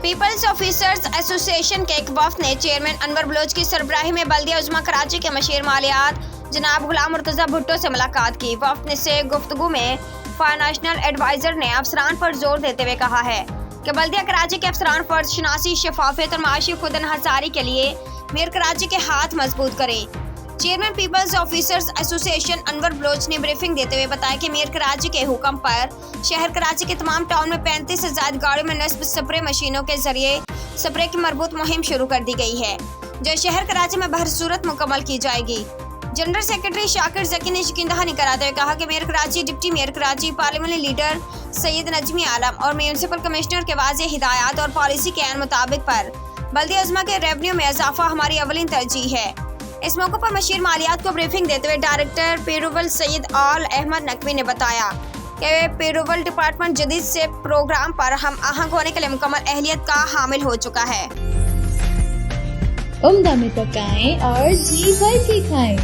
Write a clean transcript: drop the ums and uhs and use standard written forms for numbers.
Peoples officers ایسوسی ایشن کے ایک وفد نے چیئرمین انور بلوچ کی سربراہی میں بلدیہ عظمیٰ کراچی کے مشیر مالیات جناب غلام مرتضیٰ بھٹو سے ملاقات کی۔ وفد سے گفتگو میں فائنانشل ایڈوائزر نے افسران پر زور دیتے ہوئے کہا ہے کہ بلدیہ کراچی کے افسران فرض شناسی، شفافیت اور معاشی خود انحصاری کے لیے میئر کراچی کے ہاتھ مضبوط کریں۔ چیئرمین پیپلز آفیسرز ایسوسی ایشن انور بلوچ نے بریفنگ دیتے ہوئے بتایا کہ میئر کراچی کے حکم پر شہر کراچی کے تمام ٹاؤن میں 35 سے زائد گاڑیوں میں نصب سپرے مشینوں کے ذریعے سپرے کی مربوط مہم شروع کر دی گئی ہے، جو شہر کراچی میں بہر صورت مکمل کی جائے گی۔ جنرل سیکرٹری شاکر ذکی نے یقین دہانی کراتے ہوئے کہا کہ mayor Karachi, deputy mayor Karachi, parliament leader Syed Najmi Alam اور میونسپل کمشنر کے واضح ہدایات اور پالیسی کے عین مطابق پر بلدیہ عظمیٰ کے ریونیو میں اضافہ ہماری اولین ترجیح ہے۔ اس موقع پر مشیر مالیات کو بریفنگ دیتے ہوئے ڈائریکٹر پیرول سید آل احمد نقوی نے بتایا کہ پیرول ڈپارٹمنٹ جدید سے پروگرام پر ہم آہنگ ہونے کے لیے مکمل اہلیت کا حامل ہو چکا ہے۔ عمدہ میں پکائیں اور جی بھر کے کھائیں۔